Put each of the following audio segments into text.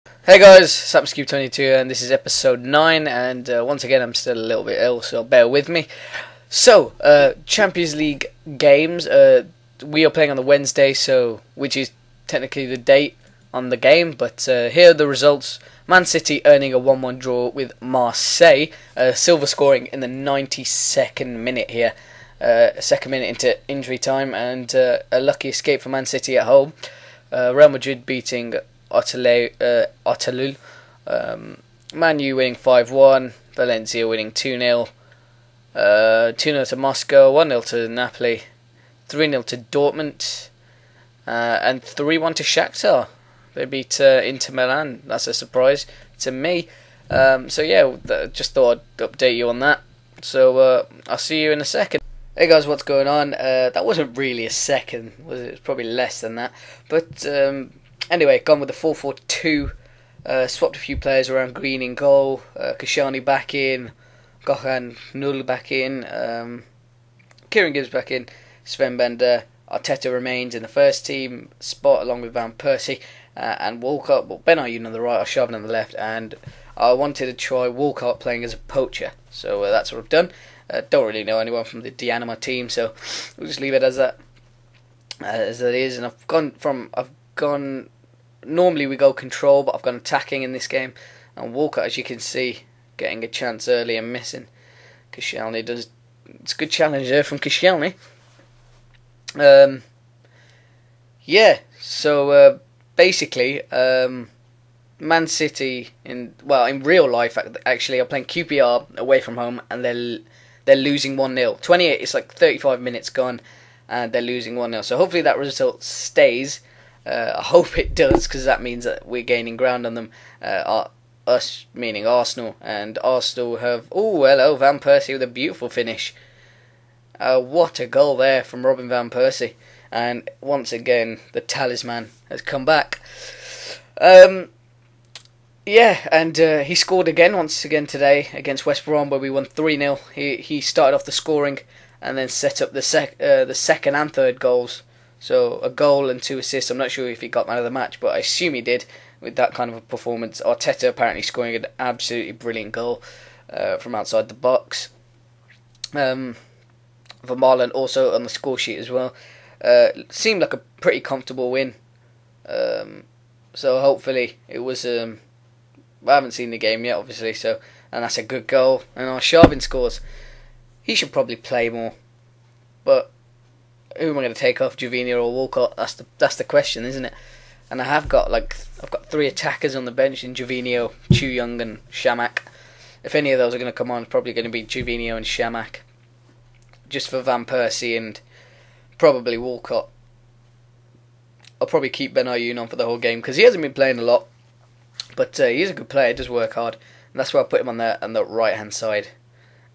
Hey guys, Ep9 and this is episode 9 and once again I'm still a little bit ill, so bear with me. So, Champions League games, we are playing on the Wednesday, which is technically the date on the game, but here are the results. Man City earning a 1-1 draw with Marseille, Silva scoring in the 92nd minute here, second minute into injury time, and a lucky escape for Man City at home. Real Madrid beating Otalul, Man U winning 5-1, Valencia winning 2-0, 2-0 to Moscow, 1-0 to Napoli, 3-0 to Dortmund, and 3-1 to Shakhtar. They beat Inter Milan. That's a surprise to me. So yeah, just thought I'd update you on that. So I'll see you in a second. Hey guys, what's going on? That wasn't really a second, was it? It was probably less than that. But anyway, gone with the 4-4-2. Swapped a few players around. Green in goal. Kashani back in. Gohan Null back in. Kieran Gibbs back in. Sven Bender. Arteta remains in the first team spot along with Van Persie and Walcott. Well, Ben Ayoun on the right, Arshavin on the left, and I wanted to try Walcott playing as a poacher. So that's what I've done. Don't really know anyone from the Dinamo team, so we'll just leave it as that is. And I've gone. Normally we go control, but I've gone attacking in this game. And Walcott, as you can see, getting a chance early and missing. Koscielny does. It's a good challenge there from Koscielny. Yeah. So basically, Man City in real life actually are playing QPR away from home, and they're losing 1-0. 28. It's like 35 minutes gone, and they're losing 1-0. So hopefully that result stays. I hope it does, because that means that we're gaining ground on them. Us meaning Arsenal, and Arsenal have hello Van Persie with a beautiful finish. What a goal there from Robin Van Persie, and once again the talisman has come back. Yeah, and he scored once again today against West Brom, where we won 3-0. He started off the scoring and then set up the second and third goals. So a goal and 2 assists. I'm not sure if he got man of the match, but I assume he did with that kind of a performance. Arteta apparently scoring an absolutely brilliant goal from outside the box. Vermaelen also on the score sheet as well. Seemed like a pretty comfortable win. So hopefully it was. I haven't seen the game yet, obviously. And that's a good goal. And Arshavin scores. He should probably play more, but who am I going to take off, Jovina or Walcott? That's the question, isn't it? And I've got 3 attackers on the bench in Jovina, Chu Young, and Shamak. If any of those are going to come on, it's probably going to be Jovina and Shamak, just for Van Persie and probably Walcott. I'll probably keep Ben Ayoun on for the whole game because he hasn't been playing a lot, but he's a good player. He does work hard, and that's why I put him on the right hand side.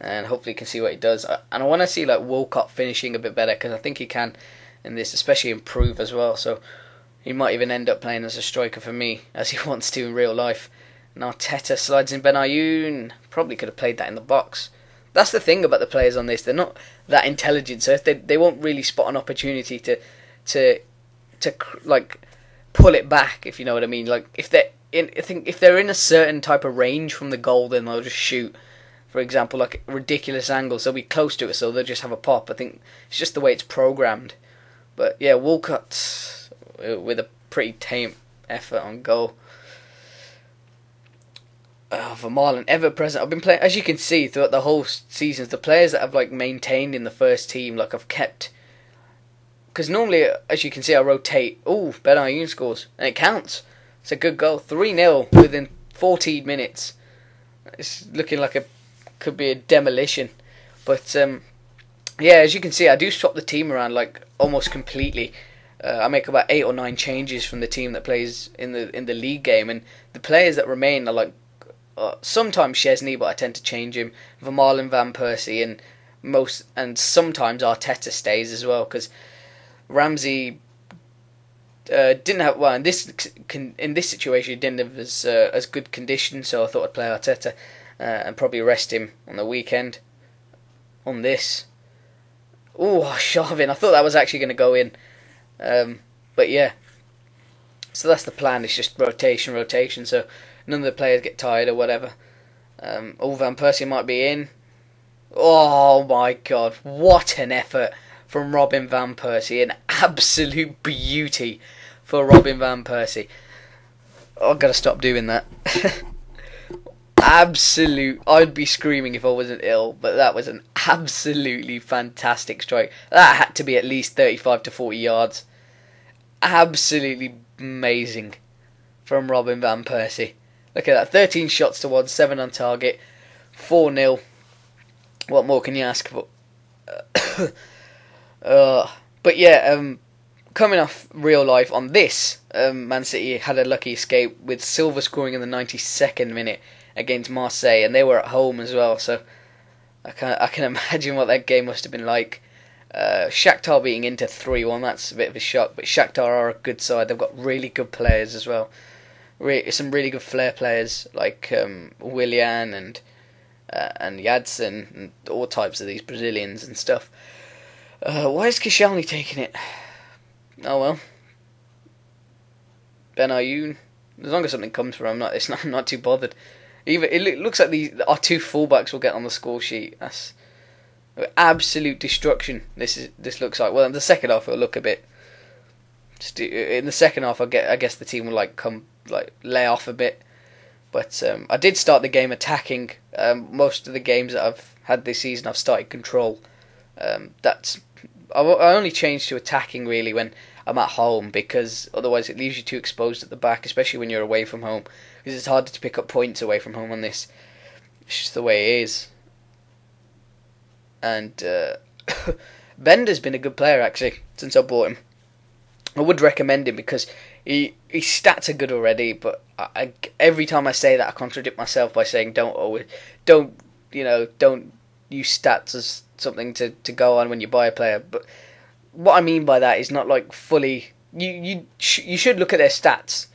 And hopefully you can see what he does. And I want to see Walcott finishing a bit better, because I think he can in this, especially improve as well. So he might even end up playing as a striker for me, as he wants to in real life. And Arteta slides in Ben Ayoun. Probably could have played that in the box. That's the thing about the players on this. They're not that intelligent, so if they won't really spot an opportunity to pull it back, if you know what I mean. If they're in a certain type of range from the goal, then they'll just shoot. For example, ridiculous angles, they'll be close to it, so they'll just have a pop. I think it's just the way it's programmed. But yeah, Walcott with a pretty tame effort on goal. Vermaelen, ever present. I've been playing, as you can see, throughout the whole seasons, the players that I've maintained in the first team, I've kept. Because normally, as you can see, I rotate. Ben Ayoun scores, and it counts. It's a good goal. 3-0 within 14 minutes. It's looking like could be a demolition, but yeah, as you can see, I do swap the team around almost completely. I make about 8 or 9 changes from the team that plays in the league game, and the players that remain are sometimes Szczesny, but I tend to change him. Vermaelen, Van Persie, and sometimes Arteta stays as well, because Ramsey didn't have in this situation he didn't have as good condition, so I thought I'd play Arteta. And probably rest him on the weekend on this. Shavin. I thought that was actually going to go in. But yeah. So that's the plan. It's just rotation. So none of the players get tired or whatever. Van Persie might be in. Oh my God! What an effort from Robin van Persie! An absolute beauty for Robin van Persie. Oh, I've got to stop doing that. Absolute. I'd be screaming if I wasn't ill, but that was an absolutely fantastic strike. That had to be at least 35 to 40 yards. Absolutely amazing from Robin van Persie. Look at that. 13 shots to 1, 7 on target, 4-0. What more can you ask for? But yeah, coming off real life on this, Man City had a lucky escape with Silva scoring in the 92nd minute against Marseille, and they were at home as well. So I can imagine what that game must have been like. Shakhtar beating Inter 3-1. That's a bit of a shock, but Shakhtar are a good side. They've got really good players as well. Some really good flair players like Willian and Yadsen and all types of these Brazilians and stuff. Why is Koscielny taking it? Oh well. Ben Ayoun. As long as something comes from him, I'm not too bothered. It looks like our two fullbacks will get on the score sheet. That's absolute destruction. This looks like. Well, in the second half it'll look a bit. In the second half, I guess the team will lay off a bit. But I did start the game attacking. Most of the games that I've had this season, I've started control. I only change to attacking really when I'm at home, because otherwise it leaves you too exposed at the back, especially when you're away from home, because it's harder to pick up points away from home on this. It's just the way it is. And Bender's been a good player actually since I bought him. I would recommend him because his stats are good already, but every time I say that I contradict myself by saying don't use stats as something to go on when you buy a player. But what I mean by that is not like fully. You should look at their stats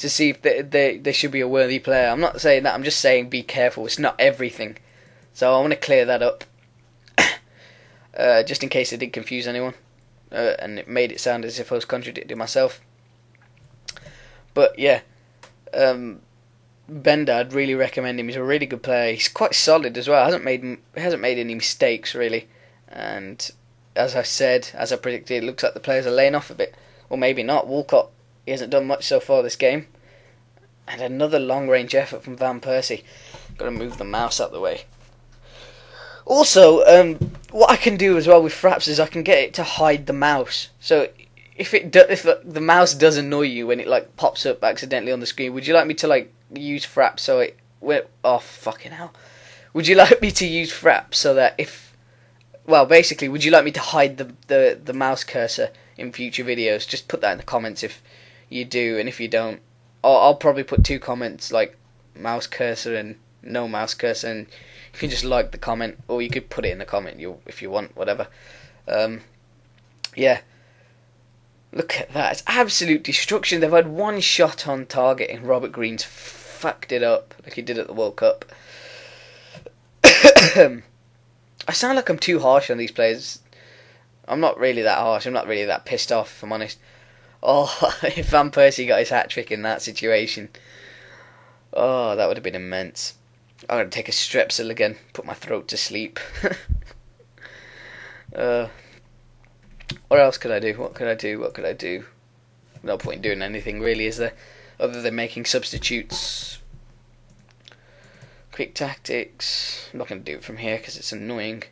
to see if they should be a worthy player. I'm not saying that. I'm just saying be careful. It's not everything. So I want to clear that up, just in case it did confuse anyone, and it made it sound as if I was contradicting myself. But yeah, Bender, I'd really recommend him. He's a really good player. He's quite solid as well. Hasn't made any mistakes really. And as I said, as I predicted, it looks like the players are laying off a bit, or maybe not. Walcott, he hasn't done much so far this game. And another long-range effort from Van Persie. Got to move the mouse out the way. Also, what I can do as well with Fraps is I can get it to hide the mouse. So if the mouse does annoy you when it pops up accidentally on the screen, would you like me to use Fraps so it oh fucking hell? Would you like me to use Fraps so that basically, would you like me to hide the mouse cursor in future videos? Just put that in the comments if you do, and if you don't, I'll probably put 2 comments like mouse cursor and no mouse cursor, and you can just like the comment, or you could put it in the comment if you want, whatever. Yeah. Look at that. It's absolute destruction. They've had 1 shot on target and Robert Green's fucked it up like he did at the World Cup. I sound like I'm too harsh on these players. I'm not really that harsh. I'm not really that pissed off, if I'm honest. Oh, if Van Persie got his hat-trick in that situation, oh, that would have been immense. I'm going to take a Strepsil again, put my throat to sleep. What else could I do? What could I do? No point in doing anything really, is there? Other than making substitutes. Quick tactics. I'm not going to do it from here because it's annoying.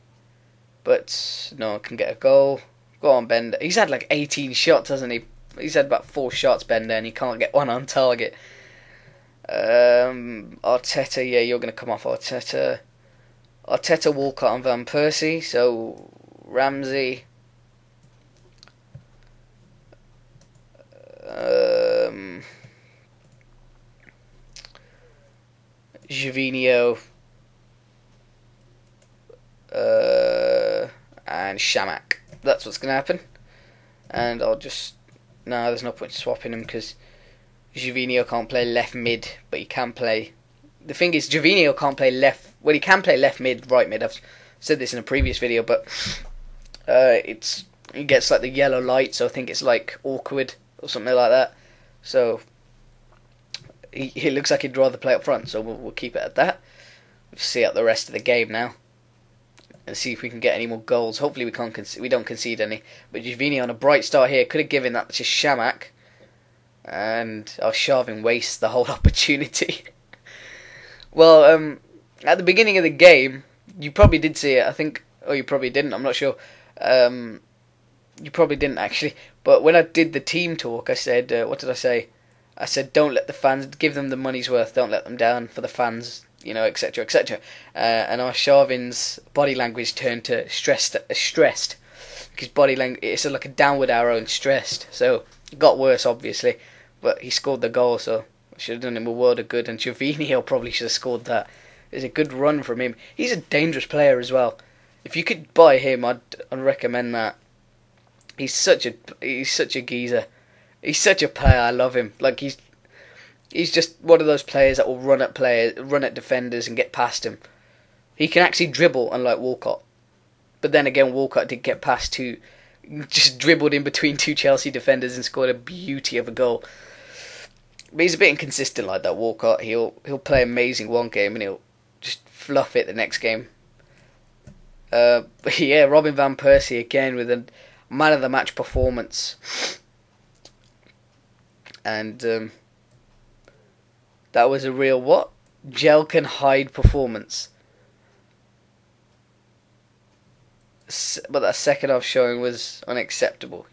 But no one can get a goal. Go on, Bender. He's had 18 shots, hasn't he? He's had about 4 shots, Bender, and he can't get 1 on target. Arteta, yeah, you're going to come off Arteta. Arteta, Walcott and Van Persie. So, Ramsey. Javinho. And Shamak. That's what's going to happen. And I'll just... No, there's no point swapping him because Javinho can't play left mid, but he can play... The thing is, Javinho can't play left... Well, he can play left mid, right mid. I've said this in a previous video, but he gets the yellow light, so I think it's awkward or something like that. So he looks like he'd rather play up front. So we'll keep it at that. We'll see out the rest of the game now, and see if we can get any more goals. Hopefully we don't concede any. But Jovini on a bright start here. Could have given that to Shamak, and Arshavin wastes the whole opportunity. Well, at the beginning of the game, you probably did see it. I think, or you probably didn't. I'm not sure. You probably didn't actually. But when I did the team talk, I said, what did I say? I said, don't let the fans, give them the money's worth. Don't let them down for the fans, you know, etc., etc. And Arshavin's body language turned to stressed. His body language, it's like a downward arrow and stressed. So it got worse, obviously. But he scored the goal, so I should have done him a world of good. And Jovini probably should have scored that. It was a good run from him. He's a dangerous player as well. If you could buy him, I'd recommend that. He's such a geezer. He's such a player. I love him. Like he's just one of those players that will run at defenders and get past him. He can actually dribble, unlike Walcott. But then again, Walcott did get past two, just dribbled in between two Chelsea defenders and scored a beauty of a goal. But he's a bit inconsistent like that, Walcott. He'll play amazing one game and he'll just fluff it the next game. But yeah, Robin van Persie again with a man of the match performance. And that was a real what? Gel can hide performance. But that second half showing was unacceptable.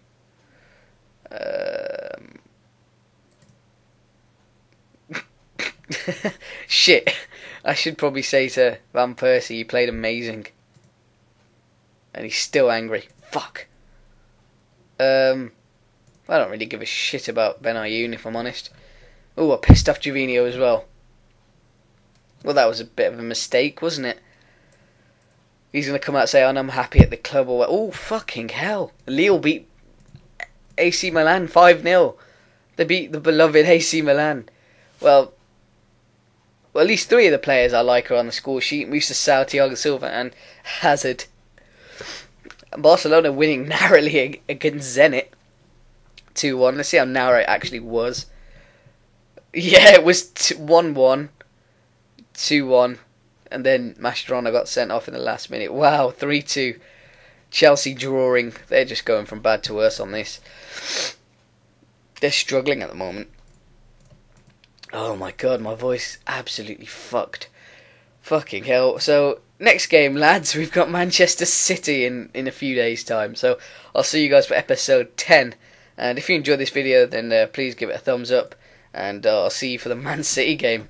Shit. I should probably say to Van Persie, he played amazing. And he's still angry. Fuck. I don't really give a shit about Ben Ayoun, if I'm honest. Oh, I pissed off Jovini as well. Well, that was a bit of a mistake, wasn't it? He's going to come out and say, oh, I'm happy at the club. Or oh, fucking hell. Lille beat AC Milan 5-0. They beat the beloved AC Milan. Well, at least three of the players I like are on the score sheet. Musa Sow, Thiago Silva and Hazard. Barcelona winning narrowly against Zenit 2-1. Let's see how narrow it actually was. Yeah, it was 1-1, 2-1, and then Mascherano got sent off in the last minute. Wow, 3-2. Chelsea drawing. They're just going from bad to worse on this. They're struggling at the moment. Oh my god, my voice is absolutely fucked. Fucking hell. So, next game, lads, we've got Manchester City in a few days' time. So, I'll see you guys for episode 10. And if you enjoyed this video, then please give it a thumbs up. And I'll see you for the Man City game.